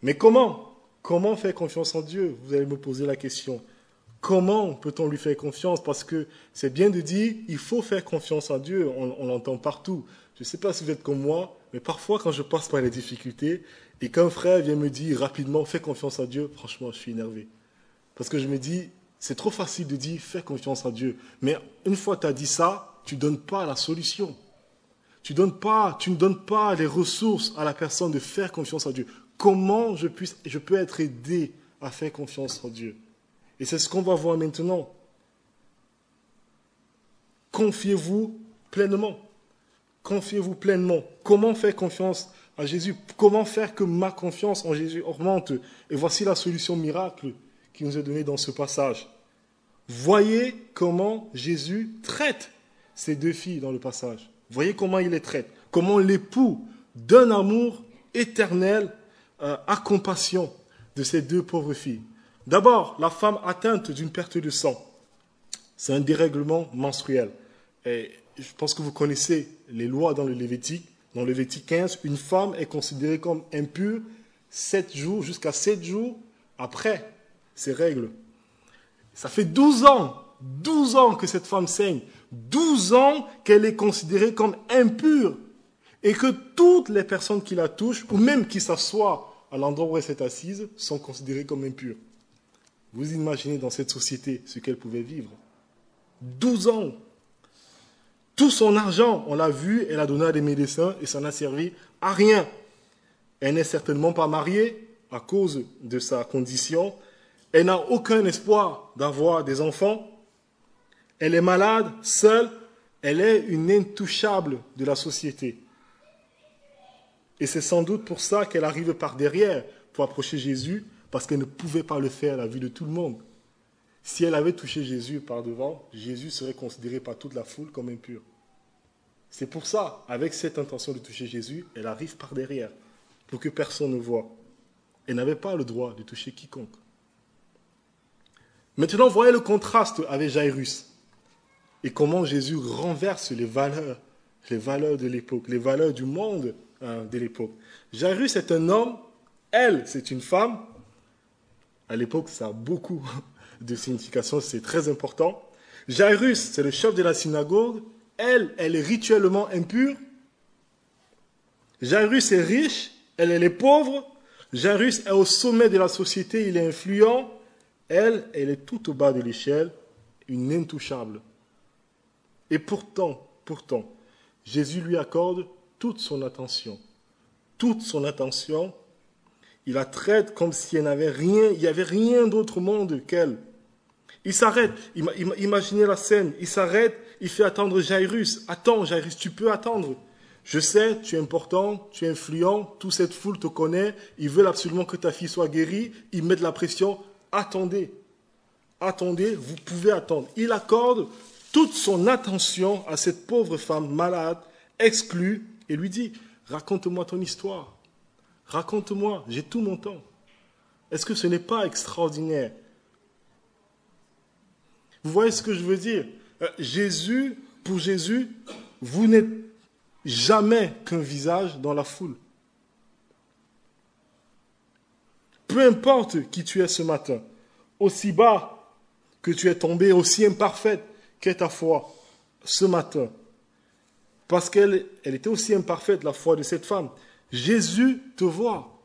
Mais comment? Comment faire confiance en Dieu? Vous allez me poser la question. Comment peut-on lui faire confiance? Parce que c'est bien de dire, il faut faire confiance en Dieu. On l'entend partout. Je ne sais pas si vous êtes comme moi, mais parfois quand je passe par les difficultés et qu'un frère vient me dire rapidement, fais confiance à Dieu, franchement, je suis énervé. Parce que je me dis, c'est trop facile de dire, fais confiance à Dieu. Mais une fois que tu as dit ça, tu ne donnes pas la solution. Tu ne donnes pas les ressources à la personne de faire confiance à Dieu. Comment je peux être aidé à faire confiance en Dieu? Et c'est ce qu'on va voir maintenant. Confiez-vous pleinement. Confiez-vous pleinement. Comment faire confiance à Jésus? Comment faire que ma confiance en Jésus augmente? Et voici la solution miracle qui nous est donnée dans ce passage. Voyez comment Jésus traite ces deux filles dans le passage. Voyez comment il les traite. Comment l'époux d'un amour éternel a compassion de ces deux pauvres filles. D'abord, la femme atteinte d'une perte de sang. C'est un dérèglement menstruel. Et je pense que vous connaissez les lois dans le Lévitique. Dans le Lévitique 15, une femme est considérée comme impure 7 jours, jusqu'à 7 jours après ces règles. Ça fait 12 ans que cette femme saigne. 12 ans qu'elle est considérée comme impure. Et que toutes les personnes qui la touchent, ou même qui s'assoient à l'endroit où elle s'est assise, sont considérées comme impures. Vous imaginez dans cette société ce qu'elle pouvait vivre. 12 ans. Tout son argent, on l'a vu, elle a donné à des médecins et ça n'a servi à rien. Elle n'est certainement pas mariée à cause de sa condition. Elle n'a aucun espoir d'avoir des enfants. Elle est malade, seule. Elle est une intouchable de la société. Et c'est sans doute pour ça qu'elle arrive par derrière pour approcher Jésus, parce qu'elle ne pouvait pas le faire à la vue de tout le monde. Si elle avait touché Jésus par devant, Jésus serait considéré par toute la foule comme impur. C'est pour ça, avec cette intention de toucher Jésus, elle arrive par derrière, pour que personne ne voie. Elle n'avait pas le droit de toucher quiconque. Maintenant, voyez le contraste avec Jairus et comment Jésus renverse les valeurs de l'époque, les valeurs du monde de l'époque. Jairus est un homme, elle, c'est une femme. À l'époque, ça a beaucoup de signification, c'est très important. Jairus, c'est le chef de la synagogue. Elle est rituellement impure. Jairus est riche, elle est pauvre. Jairus est au sommet de la société, il est influent. Elle est tout au bas de l'échelle, une intouchable. Et pourtant, Jésus lui accorde toute son attention. Toute son attention. Il la traite comme si elle n'avait rien, il n'y avait rien d'autre au monde qu'elle. Il s'arrête, imaginez la scène, il s'arrête, il fait attendre Jairus. Attends Jairus, tu peux attendre. Je sais, tu es important, tu es influent, toute cette foule te connaît, ils veulent absolument que ta fille soit guérie, ils mettent la pression. Attendez, vous pouvez attendre. Il accorde toute son attention à cette pauvre femme malade, exclue, et lui dit, raconte-moi ton histoire. Raconte-moi, j'ai tout mon temps. Est-ce que ce n'est pas extraordinaire? Vous voyez ce que je veux dire? Pour Jésus, vous n'êtes jamais qu'un visage dans la foule. Peu importe qui tu es ce matin, aussi bas que tu es tombé, aussi imparfaite qu'est ta foi ce matin, parce qu'elle était aussi imparfaite, la foi de cette femme, Jésus te voit.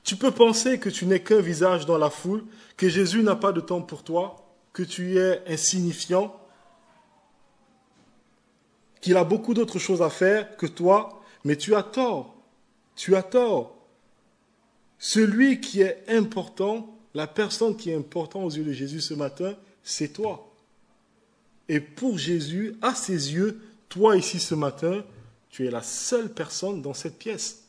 Tu peux penser que tu n'es qu'un visage dans la foule, que Jésus n'a pas de temps pour toi, que tu es insignifiant, qu'il a beaucoup d'autres choses à faire que toi, mais tu as tort. Tu as tort. Celui qui est important, la personne qui est importante aux yeux de Jésus ce matin, c'est toi. Et pour Jésus, à ses yeux, toi ici ce matin, tu es la seule personne dans cette pièce.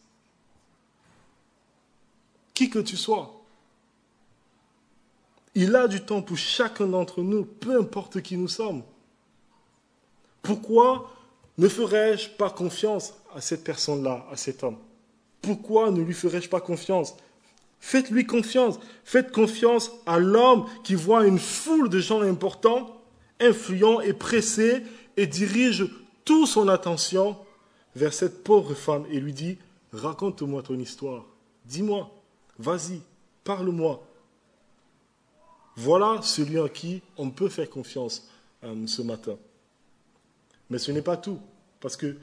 Qui que tu sois. Il a du temps pour chacun d'entre nous, peu importe qui nous sommes. Pourquoi ne ferais-je pas confiance à cette personne-là, à cet homme? Pourquoi ne lui ferais-je pas confiance? Faites-lui confiance. Faites confiance à l'homme qui voit une foule de gens importants, influents et pressés, et dirige toute son attention vers cette pauvre femme et lui dit, raconte-moi ton histoire. Dis-moi, vas-y, parle-moi. Voilà celui en qui on peut faire confiance ce matin. Mais ce n'est pas tout, parce que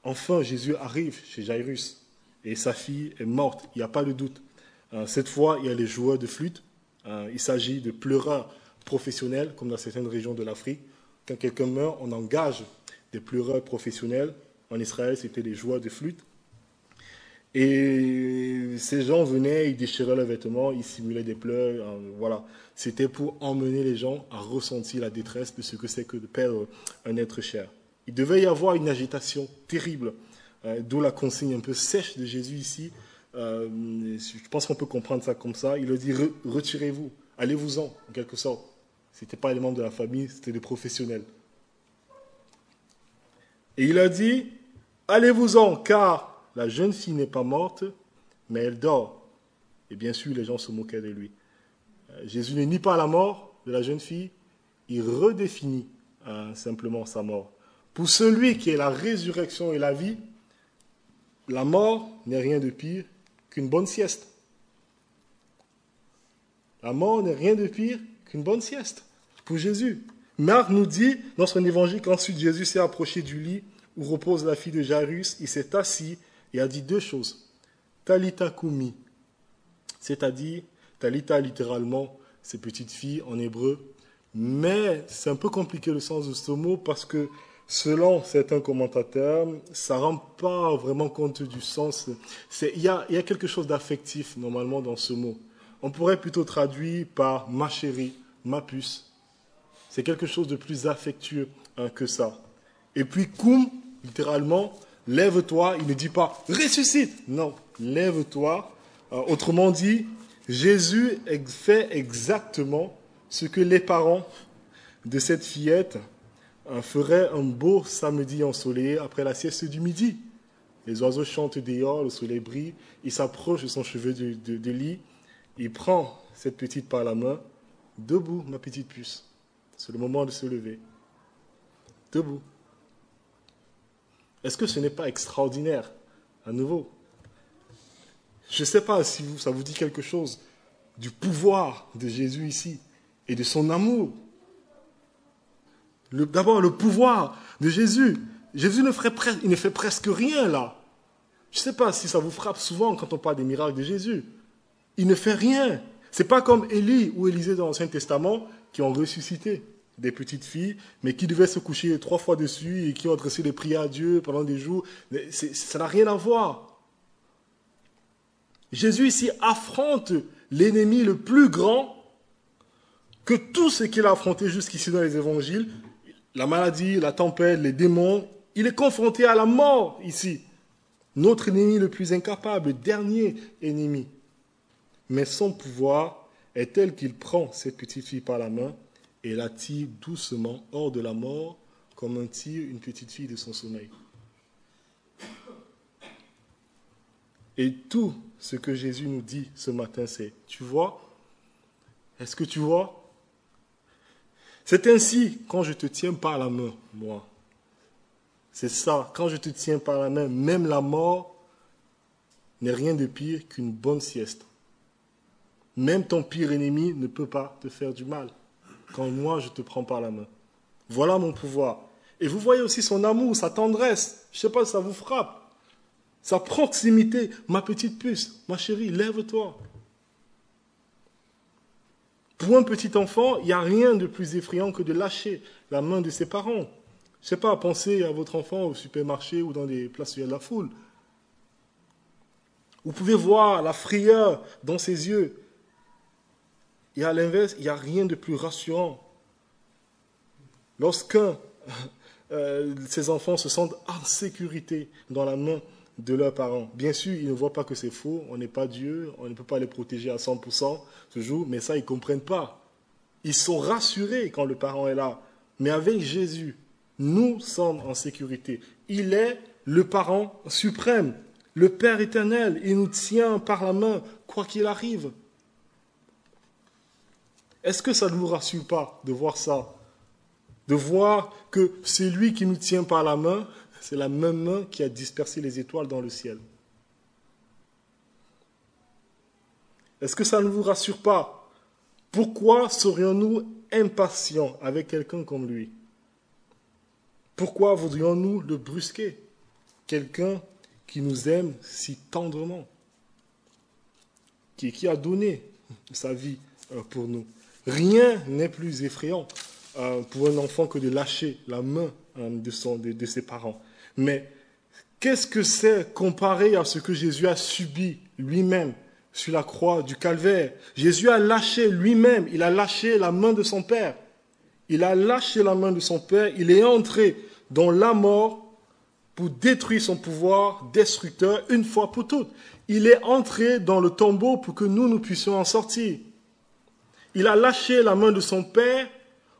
enfin Jésus arrive chez Jairus et sa fille est morte, il n'y a pas de doute. Cette fois, il y a les joueurs de flûte. Il s'agit de pleureurs professionnels, comme dans certaines régions de l'Afrique. Quand quelqu'un meurt, on engage des pleureurs professionnels. En Israël, c'était des joueurs de flûte. Et ces gens venaient, ils déchiraient leurs vêtements, ils simulaient des pleurs. Voilà. C'était pour emmener les gens à ressentir la détresse de ce que c'est que de perdre un être cher. Il devait y avoir une agitation terrible, d'où la consigne un peu sèche de Jésus ici. Je pense qu'on peut comprendre ça comme ça. Il leur dit, retirez-vous, allez-vous-en, en quelque sorte. Ce n'était pas les membres de la famille, c'était des professionnels. Et il leur dit, allez-vous-en, car la jeune fille n'est pas morte, mais elle dort. Et bien sûr, les gens se moquaient de lui. Jésus ne nie pas la mort de la jeune fille, il redéfinit simplement sa mort. Pour celui qui est la résurrection et la vie, la mort n'est rien de pire qu'une bonne sieste. La mort n'est rien de pire qu'une bonne sieste pour Jésus. Marc nous dit dans son évangile qu'ensuite Jésus s'est approché du lit où repose la fille de Jairus, il s'est assis et a dit deux choses. Talitha koumi, c'est-à-dire, Talitha littéralement, c'est petite fille en hébreu, mais c'est un peu compliqué le sens de ce mot parce que selon certains commentateurs, ça ne rend pas vraiment compte du sens. Il y a quelque chose d'affectif normalement dans ce mot. On pourrait plutôt traduire par ma chérie, ma puce. C'est quelque chose de plus affectueux que ça. Et puis, koum, littéralement, lève-toi, il ne dit pas ressuscite. Non, lève-toi. Autrement dit, Jésus fait exactement ce que les parents de cette fillette ferait un beau samedi ensoleillé après la sieste du midi. Les oiseaux chantent dehors, le soleil brille, il s'approche de son cheveu de lit, il prend cette petite par la main, debout ma petite puce, c'est le moment de se lever, debout. Est-ce que ce n'est pas extraordinaire, à nouveau? Je ne sais pas si ça vous dit quelque chose du pouvoir de Jésus ici et de son amour. D'abord, le pouvoir de Jésus. Jésus ne fait presque rien là. Je ne sais pas si ça vous frappe souvent quand on parle des miracles de Jésus. Il ne fait rien. Ce n'est pas comme Élie ou Élisée dans l'Ancien Testament qui ont ressuscité des petites filles, mais qui devaient se coucher 3 fois dessus et qui ont adressé des prières à Dieu pendant des jours. Ça n'a rien à voir. Jésus ici affronte l'ennemi le plus grand que tout ce qu'il a affronté jusqu'ici dans les évangiles. La maladie, la tempête, les démons, il est confronté à la mort ici. Notre ennemi le plus incapable, le dernier ennemi. Mais son pouvoir est tel qu'il prend cette petite fille par la main et la tire doucement hors de la mort, comme on tire une petite fille de son sommeil. Et tout ce que Jésus nous dit ce matin, c'est, tu vois, est-ce que tu vois? C'est ainsi quand je te tiens par la main, moi. C'est ça, quand je te tiens par la main, même la mort n'est rien de pire qu'une bonne sieste. Même ton pire ennemi ne peut pas te faire du mal quand moi je te prends par la main. Voilà mon pouvoir. Et vous voyez aussi son amour, sa tendresse. Je ne sais pas si ça vous frappe. Sa proximité. Ma petite puce, ma chérie, lève-toi. Pour un petit enfant, il n'y a rien de plus effrayant que de lâcher la main de ses parents. Je ne sais pas, pensez à votre enfant au supermarché ou dans des places où il y a de la foule. Vous pouvez voir la frayeur dans ses yeux. Et à l'inverse, il n'y a rien de plus rassurant. Lorsqu'un, ces enfants se sentent en sécurité dans la main de leurs parents. Bien sûr, ils ne voient pas que c'est faux, on n'est pas Dieu, on ne peut pas les protéger à 100% toujours, mais ça, ils ne comprennent pas. Ils sont rassurés quand le parent est là. Mais avec Jésus, nous sommes en sécurité. Il est le parent suprême, le Père éternel. Il nous tient par la main, quoi qu'il arrive. Est-ce que ça ne vous rassure pas de voir ça? De voir que c'est lui qui nous tient par la main, c'est la même main qui a dispersé les étoiles dans le ciel. Est-ce que ça ne vous rassure pas? Pourquoi serions-nous impatients avec quelqu'un comme lui? Pourquoi voudrions-nous le brusquer? Quelqu'un qui nous aime si tendrement, qui a donné sa vie pour nous. Rien n'est plus effrayant pour un enfant que de lâcher la main de ses parents. Mais qu'est-ce que c'est comparé à ce que Jésus a subi lui-même sur la croix du Calvaire? Jésus a lâché lui-même, il a lâché la main de son Père. Il a lâché la main de son Père, il est entré dans la mort pour détruire son pouvoir destructeur une fois pour toutes. Il est entré dans le tombeau pour que nous puissions en sortir. Il a lâché la main de son Père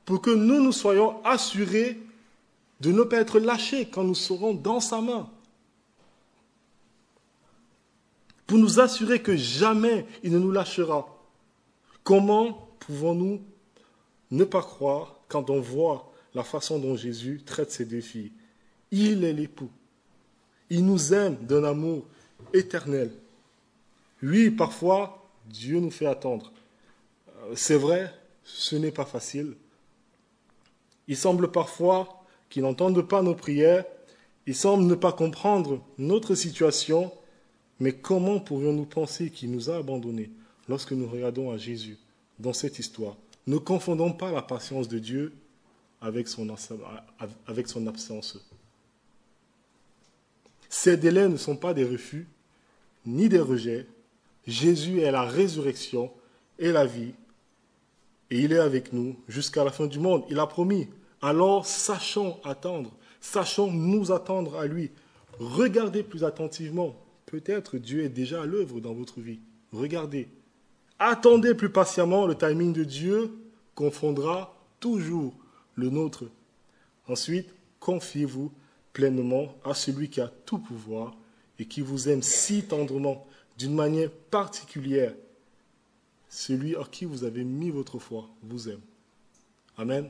pour que nous soyons assurés de ne pas être lâchés quand nous serons dans sa main. Pour nous assurer que jamais il ne nous lâchera. Comment pouvons-nous ne pas croire quand on voit la façon dont Jésus traite ses deux filles? Il est l'époux. Il nous aime d'un amour éternel. Oui, parfois, Dieu nous fait attendre. C'est vrai, ce n'est pas facile. Il semble parfois qu'il n'entende pas nos prières. Il semble ne pas comprendre notre situation. Mais comment pourrions-nous penser qu'il nous a abandonnés lorsque nous regardons à Jésus dans cette histoire? Ne confondons pas la patience de Dieu avec son absence. Ces délais ne sont pas des refus, ni des rejets. Jésus est la résurrection et la vie. Et il est avec nous jusqu'à la fin du monde. Il a promis. Alors, sachons attendre. Sachons nous attendre à lui. Regardez plus attentivement. Peut-être Dieu est déjà à l'œuvre dans votre vie. Regardez. Attendez plus patiemment. Le timing de Dieu confondra toujours le nôtre. Ensuite, confiez-vous pleinement à celui qui a tout pouvoir et qui vous aime si tendrement, d'une manière particulière. Celui à qui vous avez mis votre foi vous aime. Amen.